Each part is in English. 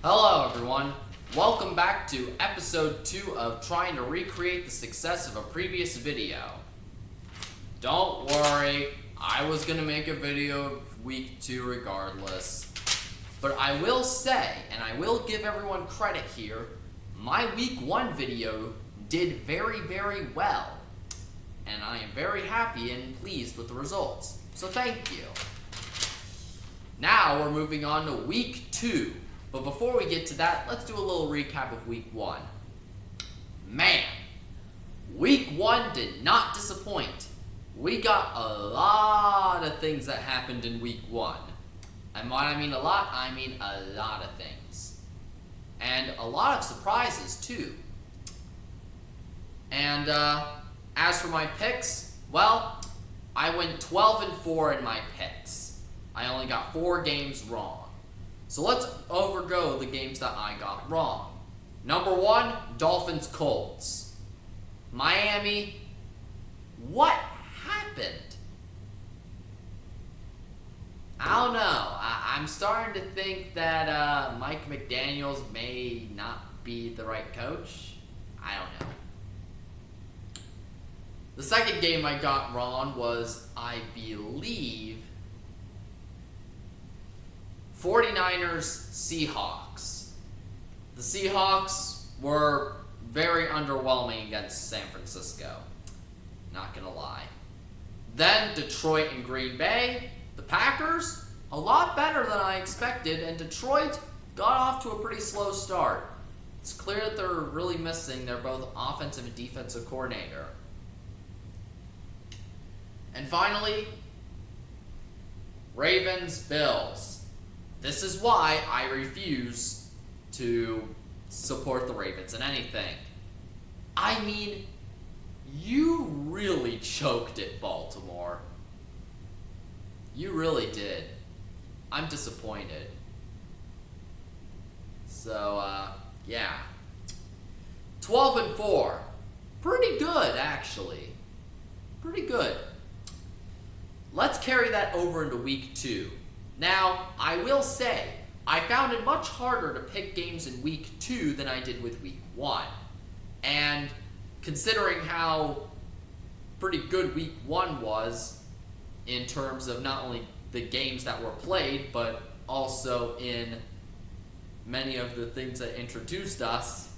Hello everyone, welcome back to episode 2 of trying to recreate the success of a previous video. Don't worry, I was going to make a video of week 2 regardless. But I will say, and I will give everyone credit here, my week 1 video did very well. And I am very happy and pleased with the results. So thank you. Now we're moving on to week 2. But before we get to that, let's do a little recap of week 1. Man, week 1 did not disappoint. We got a lot of things that happened in week 1. And when I mean a lot, I mean a lot of things. And a lot of surprises too. And as for my picks, well, I went 12-4 in my picks. I only got 4 games wrong. So let's overgo the games that I got wrong. Number 1, Dolphins-Colts. Miami, what happened? I don't know. I'm starting to think that Mike McDaniels may not be the right coach. I don't know. The second game I got wrong was, I believe, 49ers Seahawks. The Seahawks were very underwhelming against San Francisco. Not gonna lie. Then Detroit and Green Bay. The Packers, a lot better than I expected, and Detroit got off to a pretty slow start. It's clear that they're really missing their both offensive and defensive coordinator. And finally, Ravens-Bills. This is why I refuse to support the Ravens in anything. I mean, you really choked it, Baltimore. You really did. I'm disappointed. So, yeah. 12-4. Pretty good, actually. Pretty good. Let's carry that over into week 2. Now, I will say, I found it much harder to pick games in week 2 than I did with week 1. And considering how pretty good week 1 was in terms of not only the games that were played, but also in many of the things that introduced us,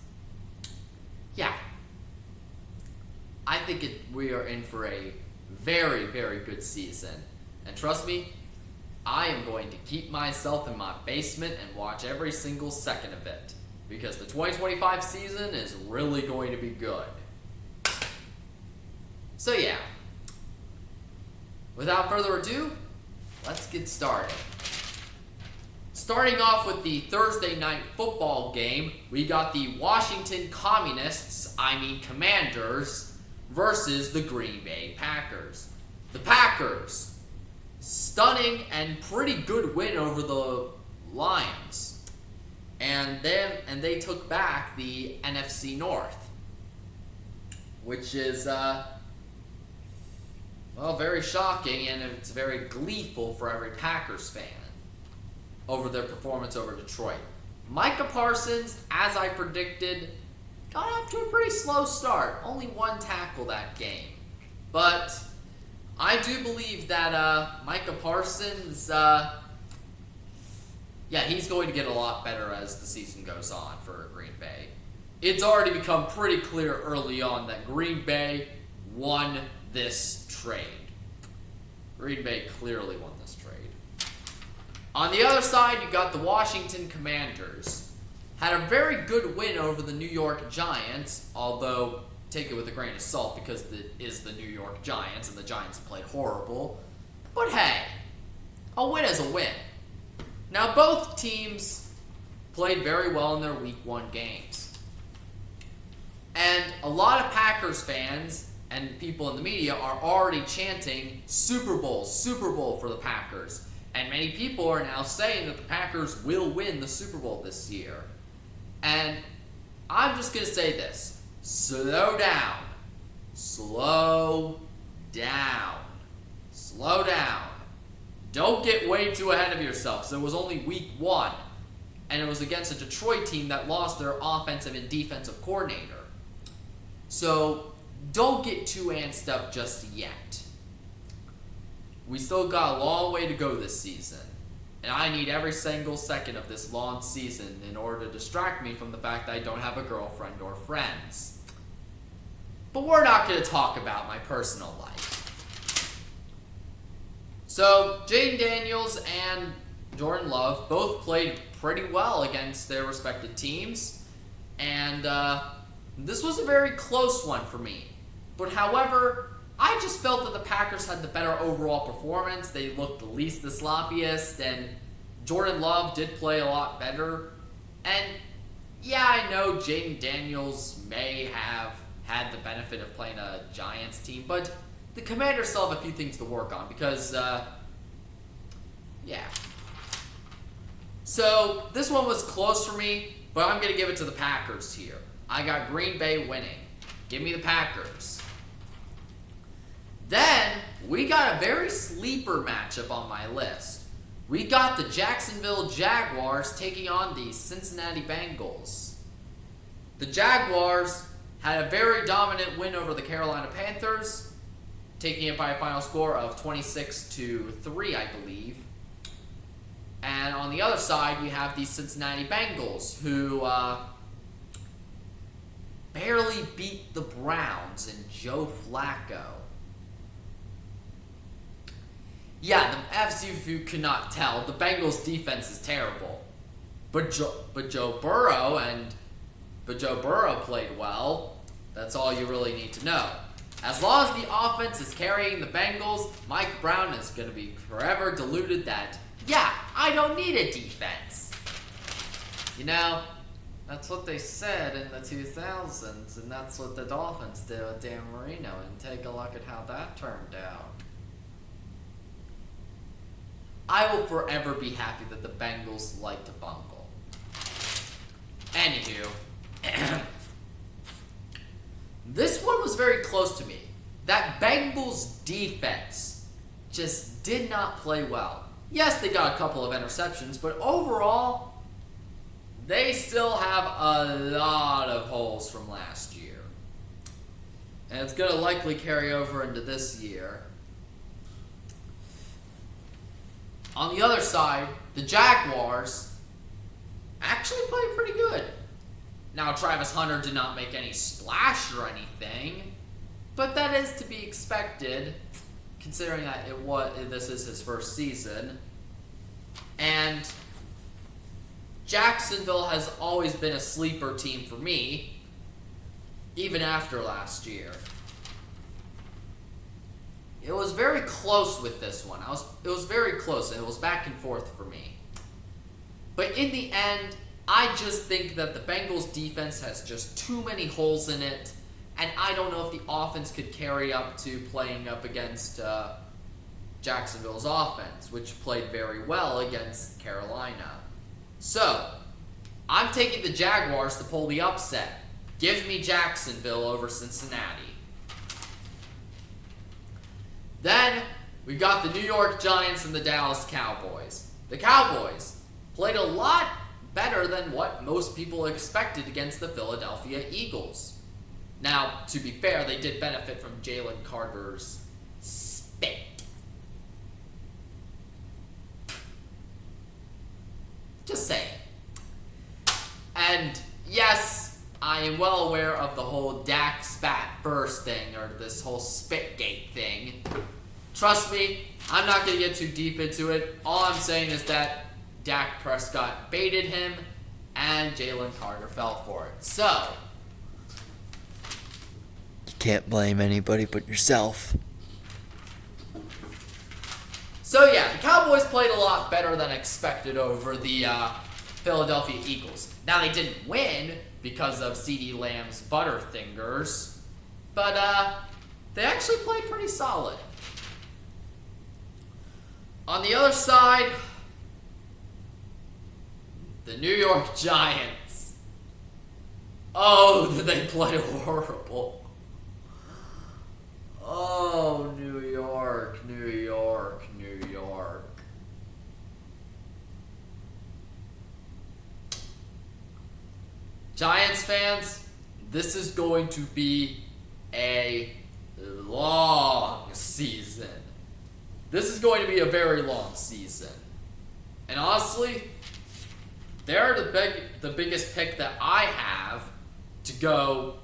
yeah, I think we are in for a very good season. And trust me, I am going to keep myself in my basement and watch every single second of it, because the 2025 season is really going to be good. So yeah, without further ado, let's get started. Starting off with the Thursday night football game, we got the Washington Commanders versus the Green Bay Packers. The Packers, stunning and pretty good win over the Lions. And they took back the NFC North, which is very shocking, and it's very gleeful for every Packers fan over their performance over Detroit. Micah Parsons, as I predicted, got off to a pretty slow start. Only 1 tackle that game. But I do believe that Micah Parsons, he's going to get a lot better as the season goes on for Green Bay. It's already become pretty clear early on that Green Bay won this trade. Green Bay clearly won this trade. On the other side, you got the Washington Commanders. Had a very good win over the New York Giants, although take it with a grain of salt because it is the New York Giants and the Giants played horrible. But hey, a win is a win. Now both teams played very well in their week 1 games. And a lot of Packers fans and people in the media are already chanting Super Bowl for the Packers. And many people are now saying that the Packers will win the Super Bowl this year. And I'm just going to say this. Slow down. Slow down. Slow down. Don't get way too ahead of yourself. So it was only week 1. and it was against a Detroit team that lost their offensive and defensive coordinator. So don't get too antsed up just yet. We still got a long way to go this season, and I need every single second of this long season in order to distract me from the fact that I don't have a girlfriend or friends. But we're not going to talk about my personal life. So, Jayden Daniels and Jordan Love both played pretty well against their respective teams, and this was a very close one for me. But however, I just felt that the Packers had the better overall performance. They looked the least the sloppiest, and Jordan Love did play a lot better. And yeah, I know Jayden Daniels may have had the benefit of playing a Giants team, but the Commanders still have a few things to work on because, yeah. So this one was close for me, but I'm going to give it to the Packers here. I got Green Bay winning. Give me the Packers. Then, we got a very sleeper matchup on my list. We got the Jacksonville Jaguars taking on the Cincinnati Bengals. The Jaguars had a very dominant win over the Carolina Panthers, taking it by a final score of 26-3, I believe. And on the other side, we have the Cincinnati Bengals, who barely beat the Browns and Joe Flacco. Yeah, if you could not tell, the Bengals' defense is terrible. But Joe Burrow played well. That's all you really need to know. As long as the offense is carrying the Bengals, Mike Brown is going to be forever deluded that, yeah, I don't need a defense. You know, that's what they said in the 2000s, and that's what the Dolphins did with Dan Marino, and take a look at how that turned out. I will forever be happy that the Bengals like to bungle. Anywho, this one was very close to me. That Bengals defense just did not play well. Yes, they got a couple of interceptions, but overall, they still have a lot of holes from last year. And it's going to likely carry over into this year. On the other side, the Jaguars actually played pretty good. Now, Travis Hunter did not make any splash or anything, but that is to be expected, considering that this is his first season. And Jacksonville has always been a sleeper team for me, even after last year. It was very close with this one. It was very close, and it was back and forth for me. But in the end, I just think that the Bengals defense has just too many holes in it, and I don't know if the offense could carry up to playing up against Jacksonville's offense, which played very well against Carolina. So, I'm taking the Jaguars to pull the upset. Give me Jacksonville over Cincinnati. Then, we got the New York Giants and the Dallas Cowboys. The Cowboys played a lot better than what most people expected against the Philadelphia Eagles. Now, to be fair, they did benefit from Jalen Carter's spit. Just saying. And yes, I am well aware of the whole Dak spat first thing, or this whole Spitgate thing. Trust me, I'm not going to get too deep into it. All I'm saying is that Dak Prescott baited him, and Jalen Carter fell for it. So, you can't blame anybody but yourself. So yeah, the Cowboys played a lot better than expected over the Philadelphia Eagles. Now, they didn't win because of CeeDee Lamb's butterfingers, but they actually played pretty solid. On the other side, the New York Giants. Oh, did they play horrible. Oh, New York, New York, New York. Giants fans, this is going to be a long season. This is going to be a very long season. And honestly, they're the biggest pick that I have to go,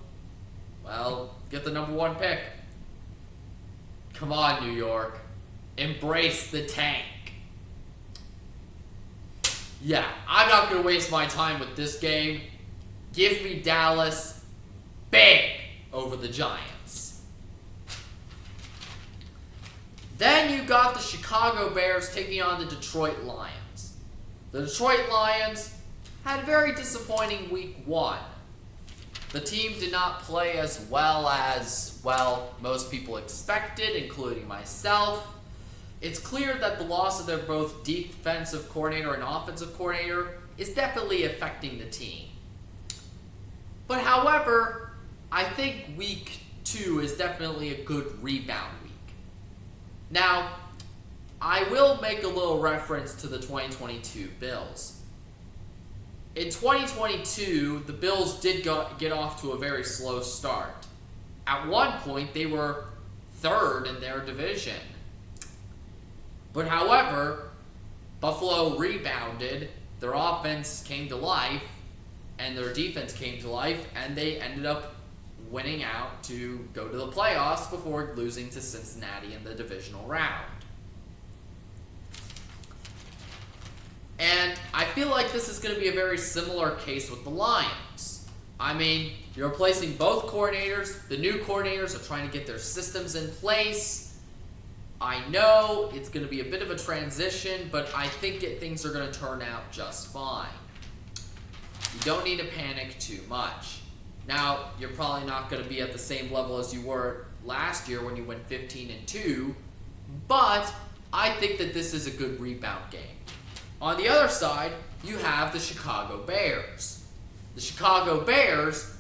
well, get the number 1 pick. Come on, New York. Embrace the tank. Yeah, I'm not going to waste my time with this game. Give me Dallas big over the Giants. Then you got the Chicago Bears taking on the Detroit Lions. The Detroit Lions had a very disappointing week 1. The team did not play as well, most people expected, including myself. It's clear that the loss of their both defensive coordinator and offensive coordinator is definitely affecting the team. But however, I think week 2 is definitely a good rebound week. Now, I will make a little reference to the 2022 Bills. In 2022, the Bills did get off to a very slow start. At one point, they were 3rd in their division. But however, Buffalo rebounded, their offense came to life, and their defense came to life, and they ended up winning out to go to the playoffs before losing to Cincinnati in the divisional round. And I feel like this is going to be a very similar case with the Lions. I mean, you're replacing both coordinators. The new coordinators are trying to get their systems in place. I know it's going to be a bit of a transition, but I think things are going to turn out just fine. You don't need to panic too much. Now, you're probably not going to be at the same level as you were last year when you went 15-2, but I think that this is a good rebound game. On the other side, you have the Chicago Bears. The Chicago Bears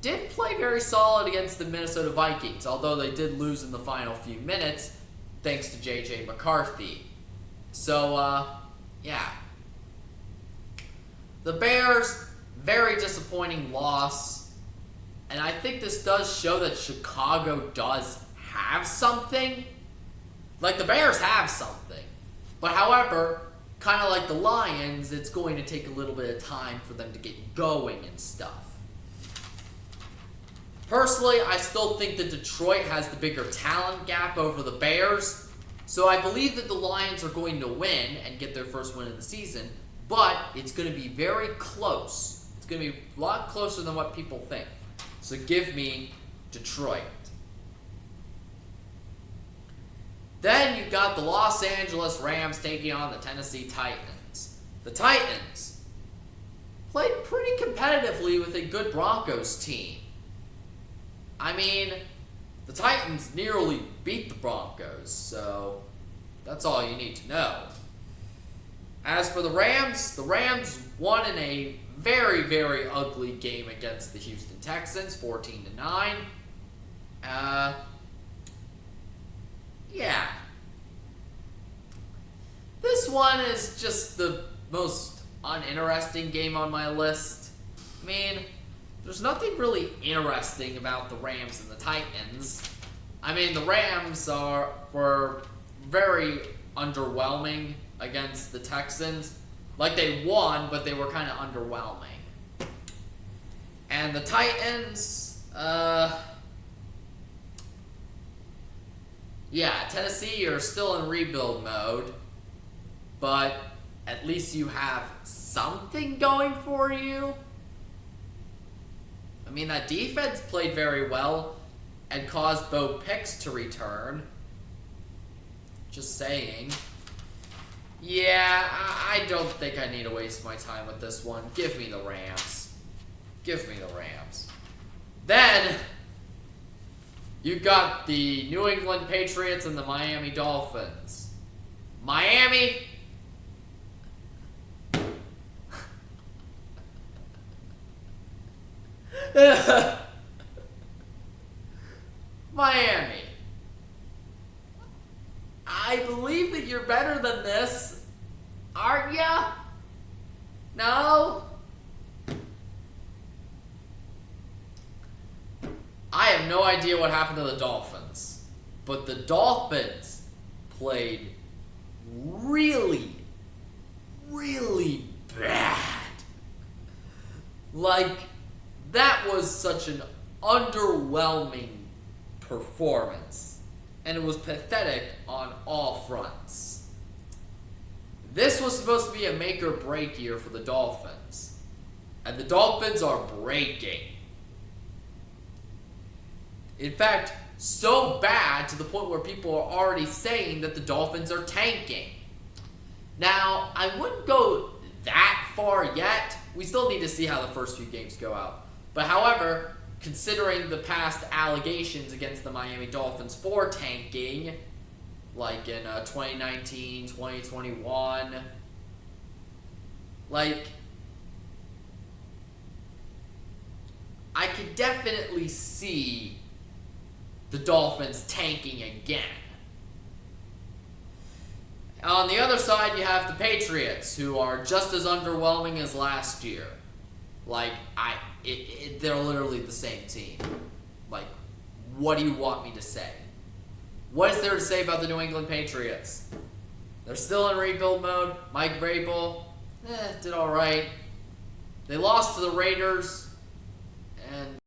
did play very solid against the Minnesota Vikings, although they did lose in the final few minutes thanks to J.J. McCarthy. So, yeah. The Bears, very disappointing loss. And I think this does show that Chicago does have something. Like, the Bears have something. But however, kind of like the Lions, it's going to take a little bit of time for them to get going and stuff. Personally, I still think that Detroit has the bigger talent gap over the Bears. So I believe that the Lions are going to win and get their first win of the season. But it's going to be very close. It's going to be a lot closer than what people think. So give me Detroit. Then you've got the Los Angeles Rams taking on the Tennessee Titans. The Titans played pretty competitively with a good Broncos team. I mean, the Titans nearly beat the Broncos, so that's all you need to know. As for the Rams won in a very, very ugly game against the Houston Texans, 14-9. Yeah. This one is just the most uninteresting game on my list. I mean, there's nothing really interesting about the Rams and the Titans. I mean, the Rams were very underwhelming against the Texans. Like, they won, but they were kind of underwhelming. And the Titans, yeah, Tennessee are still in rebuild mode, but at least you have something going for you. I mean, that defense played very well and caused Bo Picks to return. Just saying. Yeah, I don't think I need to waste my time with this one. Give me the Rams. Give me the Rams. Then, you got the New England Patriots and the Miami Dolphins. Miami. Miami. I believe that you're better than this, aren't ya? No? I have no idea what happened to the Dolphins, but the Dolphins played really, really bad. Like, that was such an underwhelming performance, and it was pathetic on all fronts. This was supposed to be a make or break year for the Dolphins, and the Dolphins are breaking. In fact, so bad to the point where people are already saying that the Dolphins are tanking. Now, I wouldn't go that far yet. We still need to see how the first few games go out. But however, considering the past allegations against the Miami Dolphins for tanking, like in 2019, 2021, like, I could definitely see the Dolphins tanking again. On the other side, you have the Patriots, who are just as underwhelming as last year. Like, they're literally the same team. Like, what do you want me to say? What is there to say about the New England Patriots? They're still in rebuild mode. Mike Vrabel, did all right. They lost to the Raiders, and